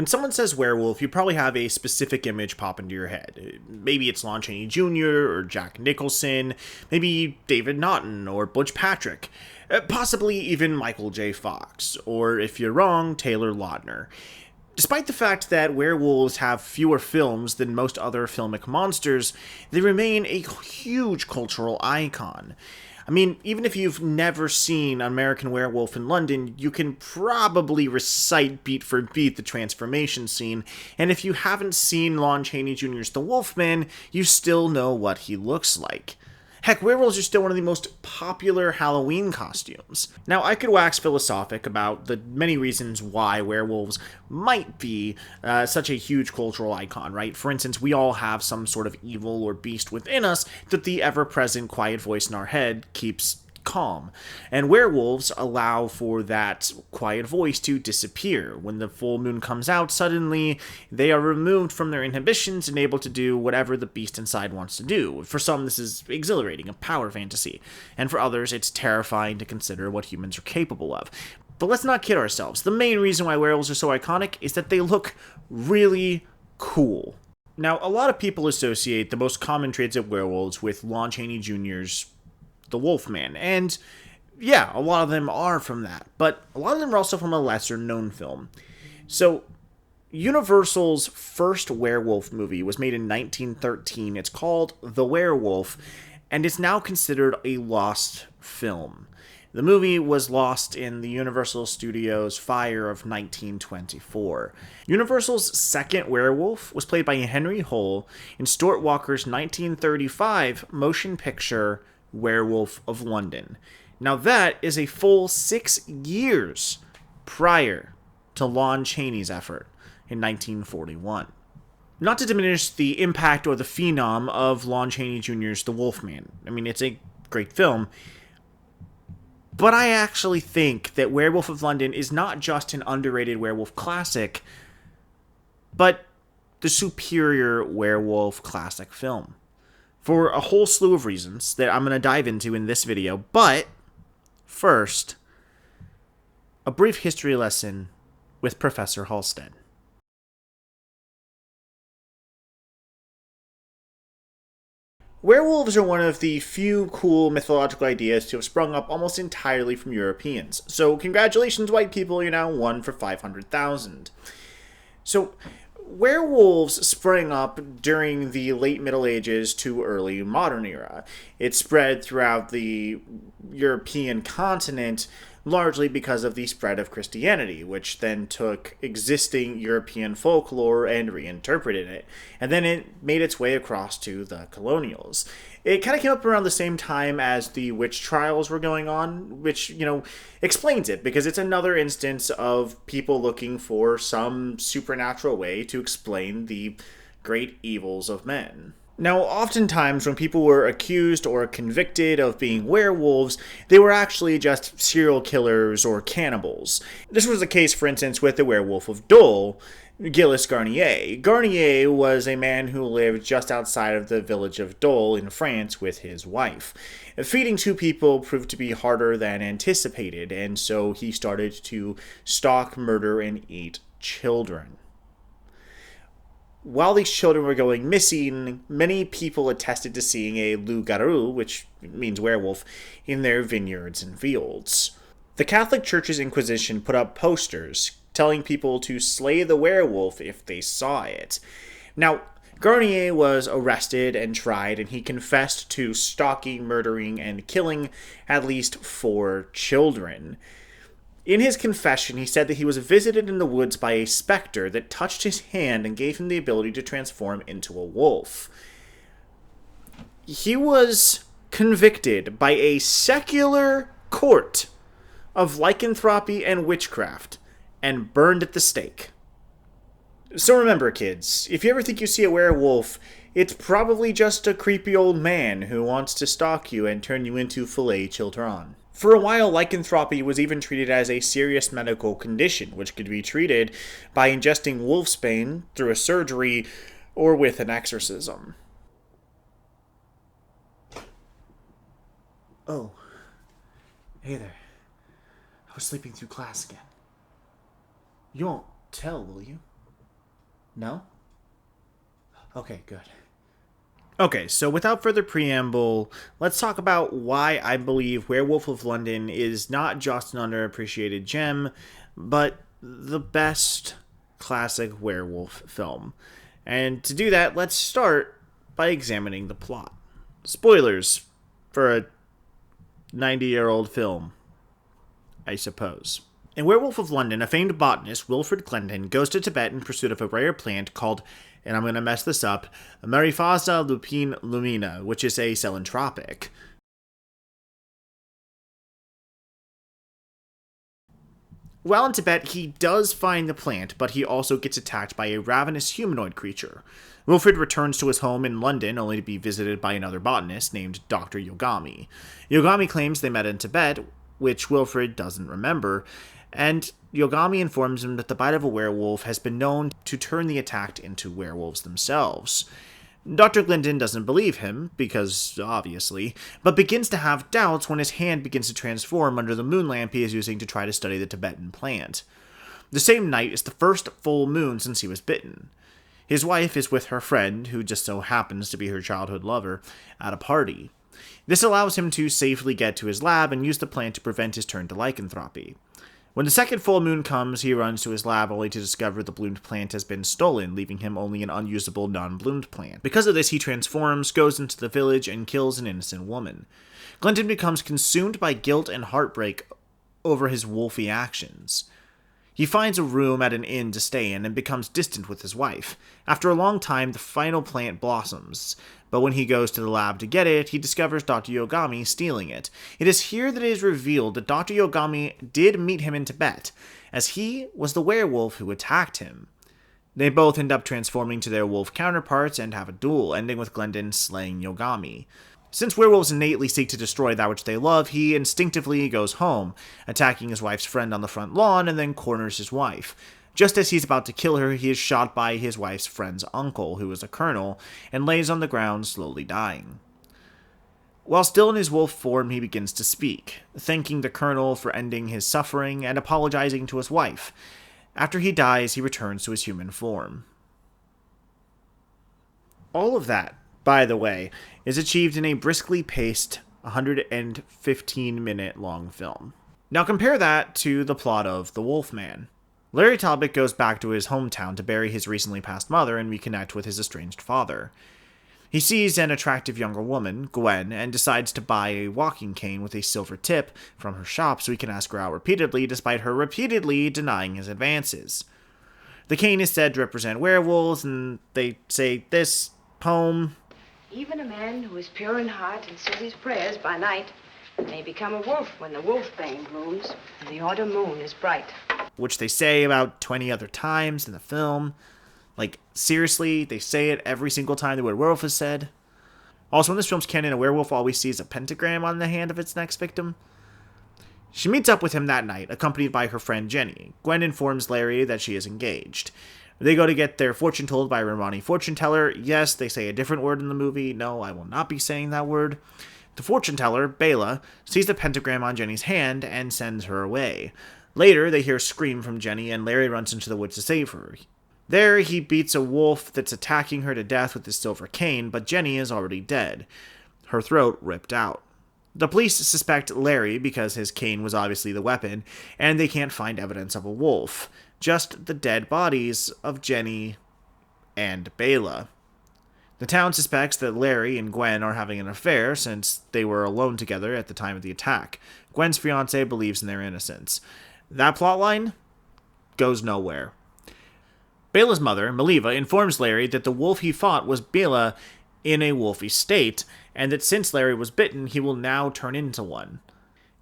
When someone says werewolf, you probably have a specific image pop into your head. Maybe it's Lon Chaney Jr. or Jack Nicholson, maybe David Naughton or Butch Patrick, possibly even Michael J. Fox, or if you're wrong, Taylor Lautner. Despite the fact that werewolves have fewer films than most other filmic monsters, they remain a huge cultural icon. I mean, even if you've never seen American Werewolf in London, you can probably recite beat for beat the transformation scene, and if you haven't seen Lon Chaney Jr.'s The Wolfman, you still know what he looks like. Heck, werewolves are still one of the most popular Halloween costumes. Now, I could wax philosophic about the many reasons why werewolves might be such a huge cultural icon, right? For instance, we all have some sort of evil or beast within us that the ever-present quiet voice in our head keeps calm. And werewolves allow for that quiet voice to disappear. When the full moon comes out, suddenly they are removed from their inhibitions and able to do whatever the beast inside wants to do. For some, this is exhilarating, a power fantasy. And for others, it's terrifying to consider what humans are capable of. But let's not kid ourselves. The main reason why werewolves are so iconic is that they look really cool. Now, a lot of people associate the most common traits of werewolves with Lon Chaney Jr.'s The Wolfman, and yeah, a lot of them are from that, but a lot of them are also from a lesser-known film. So, Universal's first werewolf movie was made in 1913. It's called The Werewolf, and it's now considered a lost film. The movie was lost in the Universal Studios fire of 1924. Universal's second werewolf was played by Henry Hull in Stuart Walker's 1935 motion picture Werewolf of London. Now that is a full 6 years prior to Lon Chaney's effort in 1941. Not to diminish the impact or the phenom of Lon Chaney Jr.'s The Wolfman. I mean, it's a great film. But I actually think that Werewolf of London is not just an underrated werewolf classic, but the superior werewolf classic film. For a whole slew of reasons that I'm going to dive into in this video. But first, a brief history lesson with Professor Halstead. Werewolves are one of the few cool mythological ideas to have sprung up almost entirely from Europeans. So congratulations, white people, you're now 1 for 500,000. So, werewolves sprang up during the late Middle Ages to early modern era. It spread throughout the European continent largely because of the spread of Christianity, which then took existing European folklore and reinterpreted it. And then it made its way across to the colonials. It kind of came up around the same time as the witch trials were going on, which, explains it, because it's another instance of people looking for some supernatural way to explain the great evils of men. Now, oftentimes when people were accused or convicted of being werewolves, they were actually just serial killers or cannibals. This was the case, for instance, with the werewolf of Dole, Gilles Garnier. Garnier was a man who lived just outside of the village of Dole in France with his wife. Feeding 2 people proved to be harder than anticipated, and so he started to stalk, murder, and eat children. While these children were going missing, many people attested to seeing a loup-garou, which means werewolf, in their vineyards and fields. The Catholic Church's Inquisition put up posters telling people to slay the werewolf if they saw it. Now, Garnier was arrested and tried, and he confessed to stalking, murdering, and killing at least 4 children. In his confession, he said that he was visited in the woods by a specter that touched his hand and gave him the ability to transform into a wolf. He was convicted by a secular court of lycanthropy and witchcraft and burned at the stake. So remember, kids, if you ever think you see a werewolf, it's probably just a creepy old man who wants to stalk you and turn you into filet children. For a while, lycanthropy was even treated as a serious medical condition, which could be treated by ingesting wolfsbane through a surgery or with an exorcism. Oh, hey there. I was sleeping through class again. You won't tell, will you? No? Okay, good. Okay, so without further preamble, let's talk about why I believe Werewolf of London is not just an underappreciated gem, but the best classic werewolf film. And to do that, let's start by examining the plot. Spoilers for a 90-year-old film, I suppose. In Werewolf of London, a famed botanist, Wilfred Glendon, goes to Tibet in pursuit of a rare plant called, and I'm going to mess this up, Mariphaza lupine lumina, which is a celentropic. While in Tibet, he does find the plant, but he also gets attacked by a ravenous humanoid creature. Wilfred returns to his home in London, only to be visited by another botanist named Dr. Yogami. Yogami claims they met in Tibet, which Wilfred doesn't remember, and Yogami informs him that the bite of a werewolf has been known to turn the attacked into werewolves themselves. Dr. Glendon doesn't believe him, because obviously, but begins to have doubts when his hand begins to transform under the moon lamp he is using to try to study the Tibetan plant. The same night is the first full moon since he was bitten. His wife is with her friend, who just so happens to be her childhood lover, at a party. This allows him to safely get to his lab and use the plant to prevent his turn to lycanthropy. When the second full moon comes, he runs to his lab only to discover the bloomed plant has been stolen, leaving him only an unusable non-bloomed plant. Because of this, he transforms, goes into the village, and kills an innocent woman. Glendon becomes consumed by guilt and heartbreak over his wolfy actions. He finds a room at an inn to stay in and becomes distant with his wife. After a long time, the final plant blossoms, but when he goes to the lab to get it, he discovers Dr. Yogami stealing it. It is here that it is revealed that Dr. Yogami did meet him in Tibet, as he was the werewolf who attacked him. They both end up transforming to their wolf counterparts and have a duel, ending with Glendon slaying Yogami. Since werewolves innately seek to destroy that which they love, he instinctively goes home, attacking his wife's friend on the front lawn and then corners his wife. Just as he's about to kill her, he is shot by his wife's friend's uncle, who is a colonel, and lays on the ground slowly dying. While still in his wolf form, he begins to speak, thanking the colonel for ending his suffering and apologizing to his wife. After he dies, he returns to his human form. All of that, by the way, is achieved in a briskly paced 115-minute long film. Now compare that to the plot of The Wolfman. Larry Talbot goes back to his hometown to bury his recently passed mother and reconnect with his estranged father. He sees an attractive younger woman, Gwen, and decides to buy a walking cane with a silver tip from her shop so he can ask her out repeatedly, despite her repeatedly denying his advances. The cane is said to represent werewolves, and they say this poem: even a man who is pure in heart and says his prayers by night may become a wolf when the wolfbane blooms and the autumn moon is bright. Which they say about 20 other times in the film. Like, seriously, they say it every single time the word werewolf is said. Also, in this film's canon, a werewolf always sees a pentagram on the hand of its next victim. She meets up with him that night, accompanied by her friend Jenny. Gwen informs Larry that she is engaged. They go to get their fortune told by a Romani fortune teller. Yes, they say a different word in the movie. No, I will not be saying that word. The fortune teller, Bela, sees the pentagram on Jenny's hand and sends her away. Later, they hear a scream from Jenny, and Larry runs into the woods to save her. There, he beats a wolf that's attacking her to death with his silver cane, but Jenny is already dead, her throat ripped out. The police suspect Larry because his cane was obviously the weapon, and they can't find evidence of a wolf, just the dead bodies of Jenny and Bela. The town suspects that Larry and Gwen are having an affair since they were alone together at the time of the attack. Gwen's fiancé believes in their innocence. That plotline goes nowhere. Bela's mother, Maliva, informs Larry that the wolf he fought was Bela in a wolfy state, and that since Larry was bitten, he will now turn into one.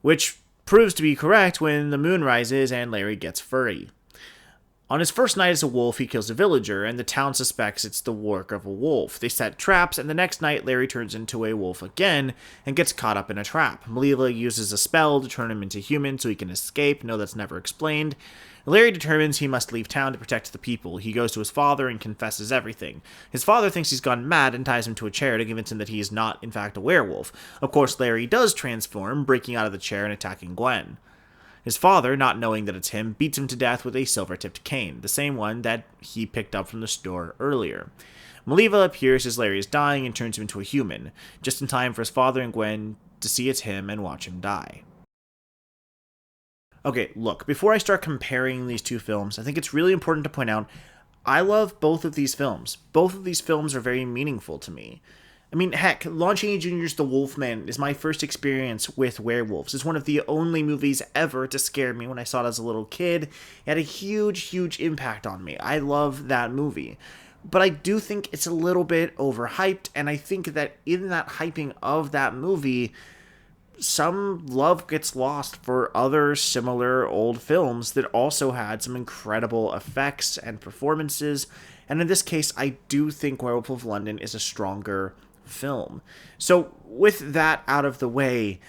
Which proves to be correct when the moon rises and Larry gets furry. On his first night as a wolf, he kills a villager, and the town suspects it's the work of a wolf. They set traps, and the next night, Larry turns into a wolf again and gets caught up in a trap. Maliva uses a spell to turn him into human so he can escape. No, that's never explained. Larry determines he must leave town to protect the people. He goes to his father and confesses everything. His father thinks he's gone mad and ties him to a chair to convince him that he is not, in fact, a werewolf. Of course, Larry does transform, breaking out of the chair and attacking Gwen. His father, not knowing that it's him, beats him to death with a silver-tipped cane, the same one that he picked up from the store earlier. Maliva appears as Larry is dying and turns him into a human, just in time for his father and Gwen to see it's him and watch him die. Okay, look, before I start comparing these two films, I think it's really important to point out I love both of these films. Both of these films are very meaningful to me. I mean, heck, Lon Chaney Jr.'s The Wolfman is my first experience with werewolves. It's one of the only movies ever to scare me when I saw it as a little kid. It had a huge, huge impact on me. I love that movie. But I do think it's a little bit overhyped, and I think that in that hyping of that movie, some love gets lost for other similar old films that also had some incredible effects and performances. And in this case, I do think Werewolf of London is a stronger film. So with that out of the way,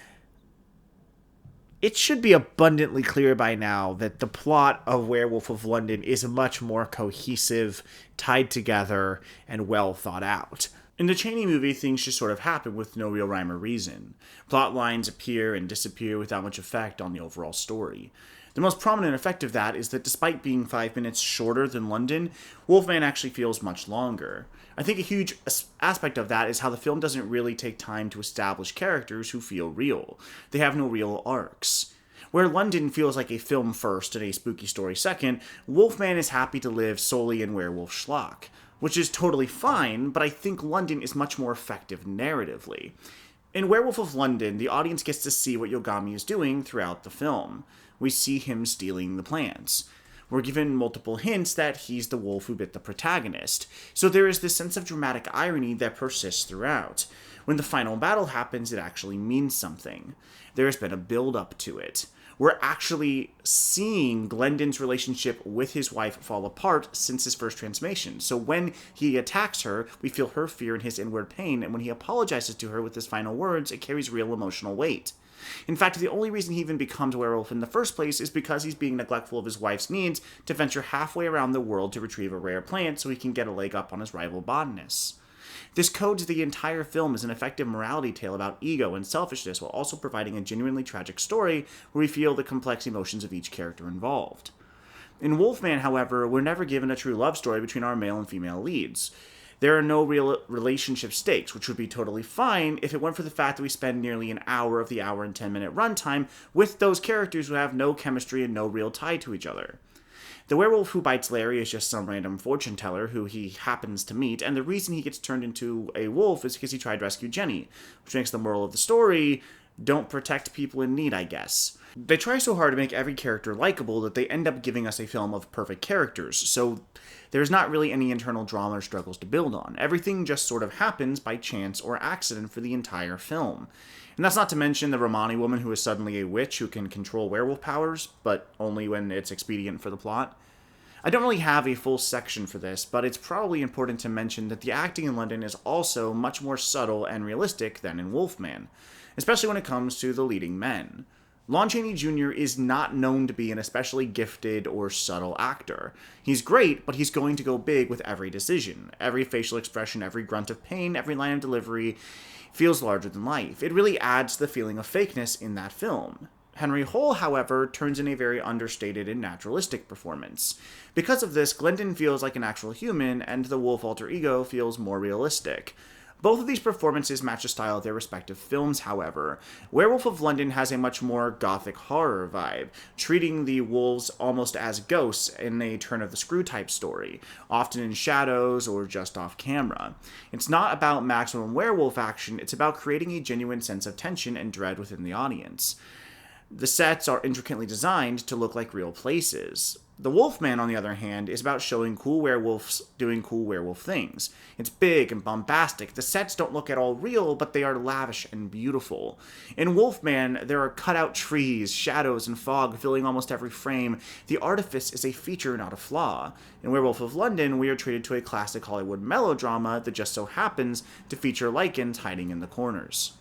it should be abundantly clear by now that the plot of Werewolf of London is much more cohesive, tied together, and well thought out. In the Chaney movie, things just sort of happen with no real rhyme or reason. Plot lines appear and disappear without much effect on the overall story. The most prominent effect of that is that despite being 5 minutes shorter than London, Wolfman actually feels much longer. I think a huge aspect of that is how the film doesn't really take time to establish characters who feel real. They have no real arcs. Where London feels like a film first and a spooky story second, Wolfman is happy to live solely in werewolf schlock, which is totally fine, but I think London is much more effective narratively. In Werewolf of London, the audience gets to see what Yogami is doing throughout the film. We see him stealing the plants. We're given multiple hints that he's the wolf who bit the protagonist, so there is this sense of dramatic irony that persists throughout. When the final battle happens, it actually means something. There has been a build-up to it. We're actually seeing Glendon's relationship with his wife fall apart since his first transformation. So when he attacks her, we feel her fear and his inward pain, and when he apologizes to her with his final words, it carries real emotional weight. In fact, the only reason he even becomes a werewolf in the first place is because he's being neglectful of his wife's needs to venture halfway around the world to retrieve a rare plant so he can get a leg up on his rival botanist. This codes the entire film as an effective morality tale about ego and selfishness while also providing a genuinely tragic story where we feel the complex emotions of each character involved. In Wolfman, however, we're never given a true love story between our male and female leads. There are no real relationship stakes, which would be totally fine if it weren't for the fact that we spend nearly an hour of the hour and 10-minute runtime with those characters who have no chemistry and no real tie to each other. The werewolf who bites Larry is just some random fortune teller who he happens to meet, and the reason he gets turned into a wolf is because he tried to rescue Jenny, which makes the moral of the story, don't protect people in need, I guess. They try so hard to make every character likable that they end up giving us a film of perfect characters, so there's not really any internal drama or struggles to build on. Everything just sort of happens by chance or accident for the entire film. And that's not to mention the Romani woman who is suddenly a witch who can control werewolf powers, but only when it's expedient for the plot. I don't really have a full section for this, but it's probably important to mention that the acting in London is also much more subtle and realistic than in Wolfman, especially when it comes to the leading men. Lon Chaney Jr. is not known to be an especially gifted or subtle actor. He's great, but he's going to go big with every decision. Every facial expression, every grunt of pain, every line of delivery feels larger than life. It really adds the feeling of fakeness in that film. Henry Hull, however, turns in a very understated and naturalistic performance. Because of this, Glendon feels like an actual human, and the wolf alter ego feels more realistic. Both of these performances match the style of their respective films, however. Werewolf of London has a much more gothic horror vibe, treating the wolves almost as ghosts in a turn-of-the-screw type story, often in shadows or just off camera. It's not about maximum werewolf action, it's about creating a genuine sense of tension and dread within the audience. The sets are intricately designed to look like real places. The Wolfman, on the other hand, is about showing cool werewolves doing cool werewolf things. It's big and bombastic. The sets don't look at all real, but they are lavish and beautiful. In Wolfman, there are cutout trees, shadows, and fog filling almost every frame. The artifice is a feature, not a flaw. In Werewolf of London, we are treated to a classic Hollywood melodrama that just so happens to feature lichens hiding in the corners.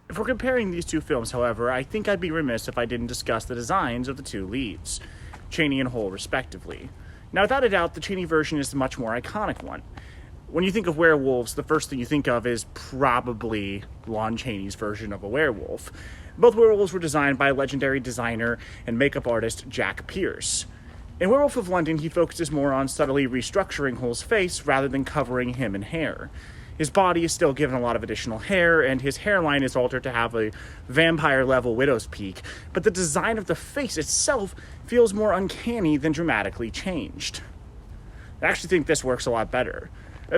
If we're comparing these two films, however, I think I'd be remiss if I didn't discuss the designs of the two leads, Chaney and Hull respectively. Now, without a doubt, the Chaney version is the much more iconic one. When you think of werewolves, the first thing you think of is probably Lon Chaney's version of a werewolf. Both werewolves were designed by legendary designer and makeup artist Jack Pierce. In Werewolf of London, he focuses more on subtly restructuring Hull's face rather than covering him in hair. His body is still given a lot of additional hair, and his hairline is altered to have a vampire-level widow's peak, but the design of the face itself feels more uncanny than dramatically changed. I actually think this works a lot better,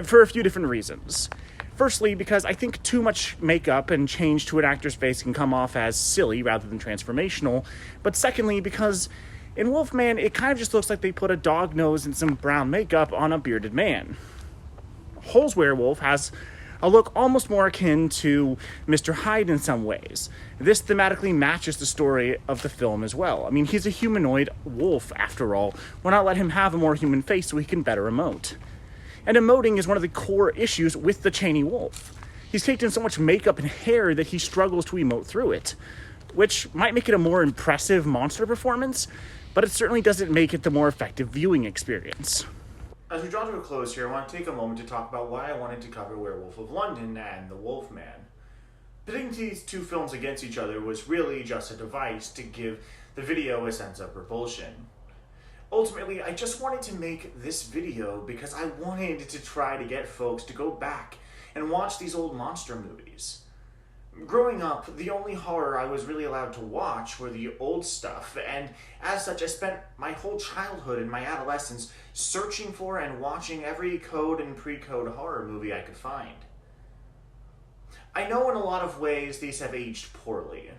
for a few different reasons. Firstly, because I think too much makeup and change to an actor's face can come off as silly rather than transformational, but secondly, because in Wolfman, it kind of just looks like they put a dog nose and some brown makeup on a bearded man. Hull's werewolf has a look almost more akin to Mr. Hyde in some ways. This thematically matches the story of the film as well. I mean, he's a humanoid wolf, after all. Why not let him have a more human face so he can better emote? And emoting is one of the core issues with the Chaney wolf. He's caked in so much makeup and hair that he struggles to emote through it, which might make it a more impressive monster performance, but it certainly doesn't make it the more effective viewing experience. As we draw to a close here, I want to take a moment to talk about why I wanted to cover Werewolf of London and The Wolfman. Pitting these two films against each other was really just a device to give the video a sense of propulsion. Ultimately, I just wanted to make this video because I wanted to try to get folks to go back and watch these old monster movies. Growing up, the only horror I was really allowed to watch were the old stuff, and as such, I spent my whole childhood and my adolescence searching for and watching every code and pre-code horror movie I could find. I know in a lot of ways these have aged poorly.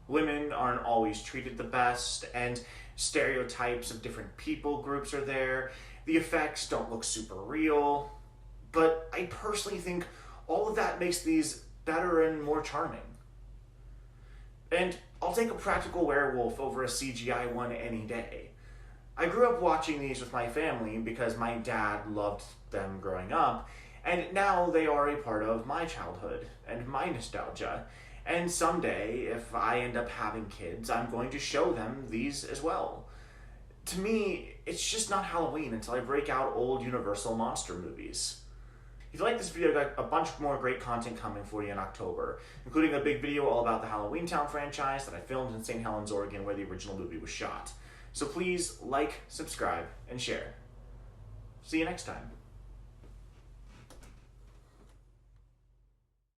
Women aren't always treated the best, and stereotypes of different people groups are there. The effects don't look super real, but I personally think all of that makes these better and more charming. And I'll take a practical werewolf over a CGI one any day. I grew up watching these with my family because my dad loved them growing up, and now they are a part of my childhood and my nostalgia. And someday, if I end up having kids, I'm going to show them these as well. To me, it's just not Halloween until I break out old Universal monster movies. If you like this video, I've got a bunch more great content coming for you in October, including a big video all about the Halloween Town franchise that I filmed in St. Helens, Oregon, where the original movie was shot. So please like, subscribe, and share. See you next time.